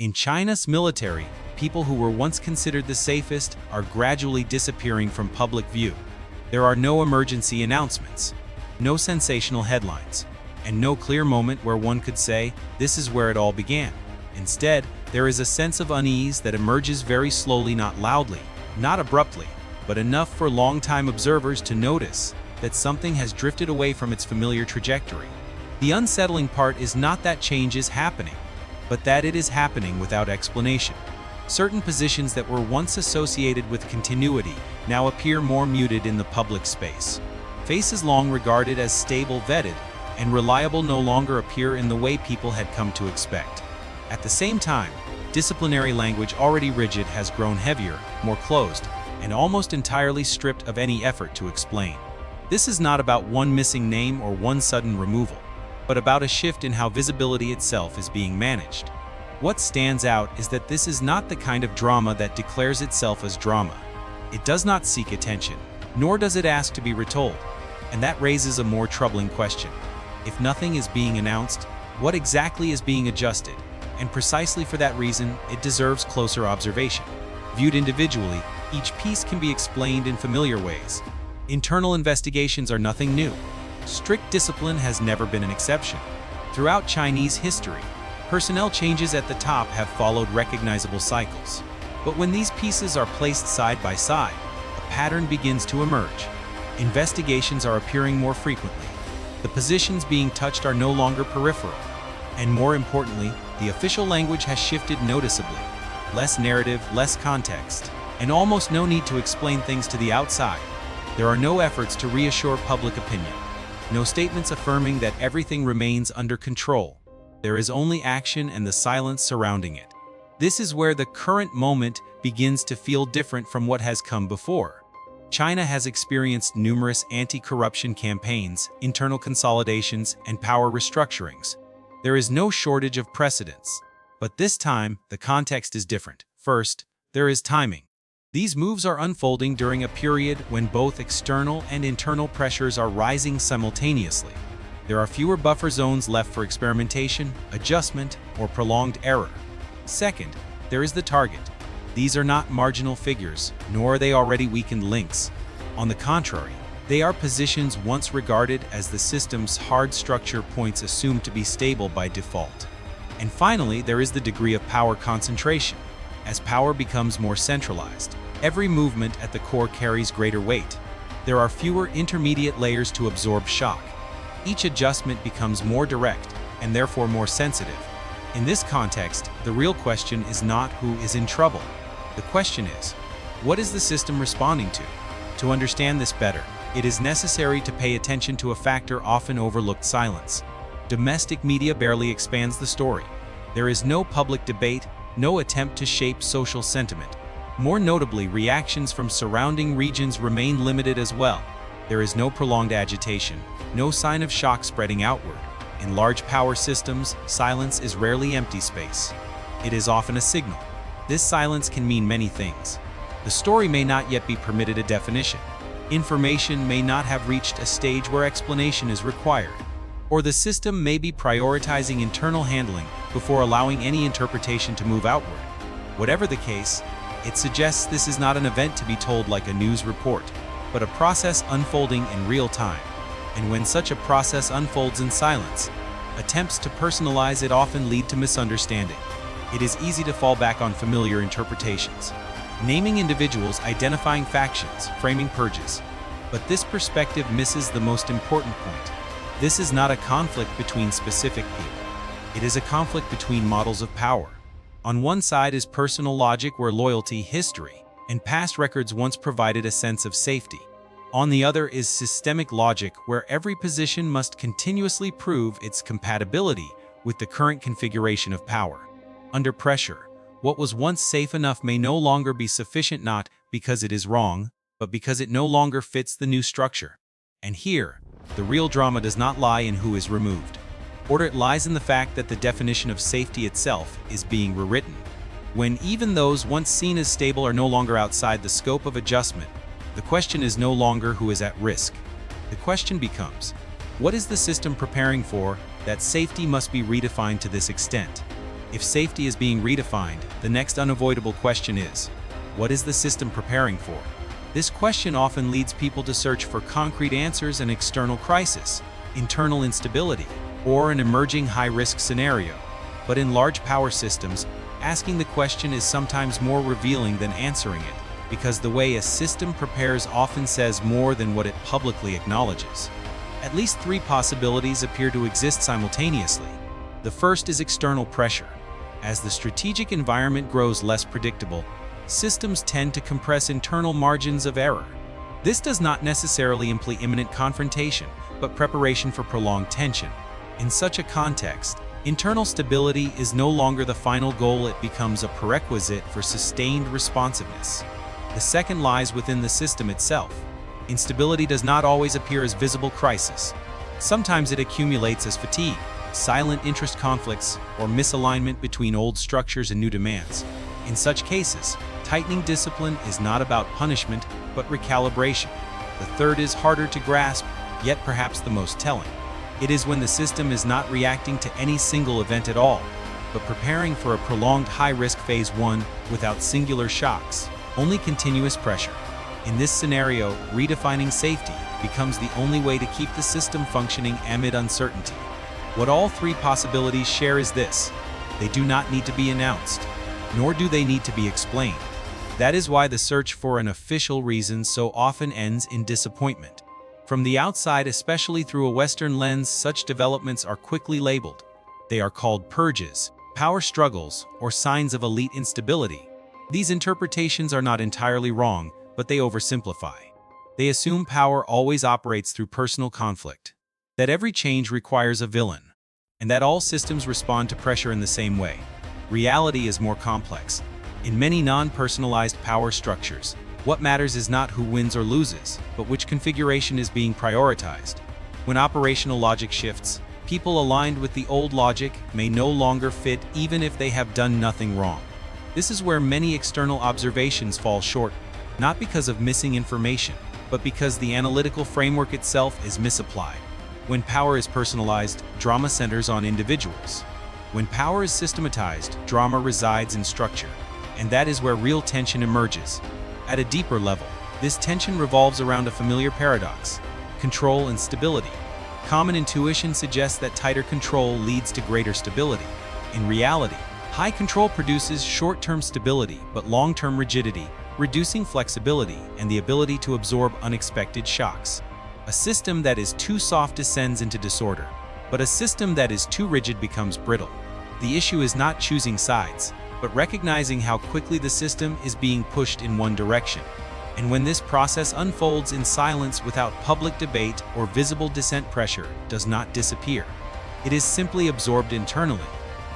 In China's military, people who were once considered the safest are gradually disappearing from public view. There are no emergency announcements, no sensational headlines, and no clear moment where one could say, this is where it all began. Instead, there is a sense of unease that emerges very slowly, not loudly, not abruptly, but enough for long-time observers to notice that something has drifted away from its familiar trajectory. The unsettling part is not that change is happening, but that it is happening without explanation. Certain positions that were once associated with continuity now appear more muted in the public space. Faces long regarded as stable, vetted, and reliable no longer appear in the way people had come to expect. At the same time, disciplinary language already rigid has grown heavier, more closed, and almost entirely stripped of any effort to explain. This is not about one missing name or one sudden removal, but about a shift in how visibility itself is being managed. What stands out is that this is not the kind of drama that declares itself as drama. It does not seek attention, nor does it ask to be retold, and that raises a more troubling question. If nothing is being announced, what exactly is being adjusted? And precisely for that reason, it deserves closer observation. Viewed individually, each piece can be explained in familiar ways. Internal investigations are nothing new. Strict discipline has never been an exception. Throughout Chinese history, personnel changes at the top have followed recognizable cycles. But when these pieces are placed side by side, a pattern begins to emerge. Investigations are appearing more frequently. The positions being touched are no longer peripheral. And more importantly, the official language has shifted noticeably. Less narrative, less context, and almost no need to explain things to the outside. There are no efforts to reassure public opinion. No statements affirming that everything remains under control. There is only action and the silence surrounding it. This is where the current moment begins to feel different from what has come before. China has experienced numerous anti-corruption campaigns, internal consolidations, and power restructurings. There is no shortage of precedents. But this time, the context is different. First, there is timing. These moves are unfolding during a period when both external and internal pressures are rising simultaneously. There are fewer buffer zones left for experimentation, adjustment, or prolonged error. Second, there is the target. These are not marginal figures, nor are they already weakened links. On the contrary, they are positions once regarded as the system's hard structure points assumed to be stable by default. And finally, there is the degree of power concentration. As power becomes more centralized, every movement at the core carries greater weight. There are fewer intermediate layers to absorb shock. Each adjustment becomes more direct, and therefore more sensitive. In this context, the real question is not who is in trouble. The question is, what is the system responding to? To understand this better, it is necessary to pay attention to a factor often overlooked: silence. Domestic media barely expands the story. There is no public debate, no attempt to shape social sentiment. More notably, reactions from surrounding regions remain limited as well. There is no prolonged agitation, no sign of shock spreading outward. In large power systems, silence is rarely empty space. It is often a signal. This silence can mean many things. The story may not yet be permitted a definition. Information may not have reached a stage where explanation is required. Or the system may be prioritizing internal handling before allowing any interpretation to move outward. Whatever the case, it suggests this is not an event to be told like a news report, but a process unfolding in real time. And when such a process unfolds in silence, attempts to personalize it often lead to misunderstanding. It is easy to fall back on familiar interpretations, naming individuals, identifying factions, framing purges. But this perspective misses the most important point. This is not a conflict between specific people. It is a conflict between models of power. On one side is personal logic, where loyalty, history, and past records once provided a sense of safety. On the other is systemic logic, where every position must continuously prove its compatibility with the current configuration of power. Under pressure, what was once safe enough may no longer be sufficient, not because it is wrong, but because it no longer fits the new structure. And here, the real drama does not lie in who is removed. Or it lies in the fact that the definition of safety itself is being rewritten. When even those once seen as stable are no longer outside the scope of adjustment, the question is no longer who is at risk. The question becomes, what is the system preparing for that safety must be redefined to this extent? If safety is being redefined, the next unavoidable question is, what is the system preparing for? This question often leads people to search for concrete answers: an external crisis, internal instability, or an emerging high-risk scenario. But in large power systems, asking the question is sometimes more revealing than answering it, because the way a system prepares often says more than what it publicly acknowledges. At least three possibilities appear to exist simultaneously. The first is external pressure. As the strategic environment grows less predictable, systems tend to compress internal margins of error. This does not necessarily imply imminent confrontation, but preparation for prolonged tension. In such a context, internal stability is no longer the final goal; it becomes a prerequisite for sustained responsiveness. The second lies within the system itself. Instability does not always appear as visible crisis. Sometimes it accumulates as fatigue, silent interest conflicts, or misalignment between old structures and new demands. In such cases, tightening discipline is not about punishment, but recalibration. The third is harder to grasp, yet perhaps the most telling. It is when the system is not reacting to any single event at all, but preparing for a prolonged high-risk phase one without singular shocks, only continuous pressure. In this scenario, redefining safety becomes the only way to keep the system functioning amid uncertainty. What all three possibilities share is this: they do not need to be announced, nor do they need to be explained. That is why the search for an official reason so often ends in disappointment. From the outside, especially through a Western lens, such developments are quickly labeled. They are called purges, power struggles, or signs of elite instability. These interpretations are not entirely wrong, but they oversimplify. They assume power always operates through personal conflict, that every change requires a villain, and that all systems respond to pressure in the same way. Reality is more complex. In many non-personalized power structures, what matters is not who wins or loses, but which configuration is being prioritized. When operational logic shifts, people aligned with the old logic may no longer fit even if they have done nothing wrong. This is where many external observations fall short, not because of missing information, but because the analytical framework itself is misapplied. When power is personalized, drama centers on individuals. When power is systematized, drama resides in structure. And that is where real tension emerges. At a deeper level, this tension revolves around a familiar paradox: control and stability. Common intuition suggests that tighter control leads to greater stability. In reality, high control produces short-term stability but long-term rigidity, reducing flexibility and the ability to absorb unexpected shocks. A system that is too soft descends into disorder, but a system that is too rigid becomes brittle. The issue is not choosing sides, but recognizing how quickly the system is being pushed in one direction. And when this process unfolds in silence without public debate or visible dissent, pressure does not disappear. It is simply absorbed internally.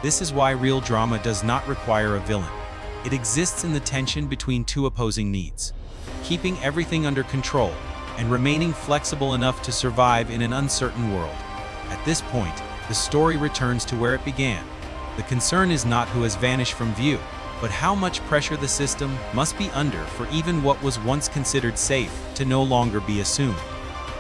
This is why real drama does not require a villain. It exists in the tension between two opposing needs: keeping everything under control and remaining flexible enough to survive in an uncertain world. At this point, the story returns to where it began. The concern is not who has vanished from view, but how much pressure the system must be under for even what was once considered safe to no longer be assumed.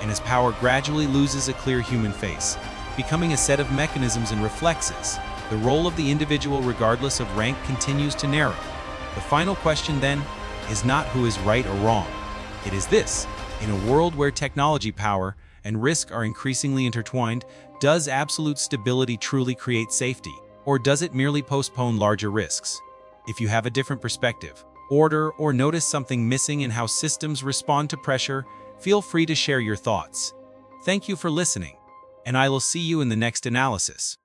And as power gradually loses a clear human face, becoming a set of mechanisms and reflexes, the role of the individual, regardless of rank, continues to narrow. The final question, then, is not who is right or wrong. It is this: in a world where technology, power, and risk are increasingly intertwined, does absolute stability truly create safety, or does it merely postpone larger risks? If you have a different perspective, order, or notice something missing in how systems respond to pressure, feel free to share your thoughts. Thank you for listening, and I will see you in the next analysis.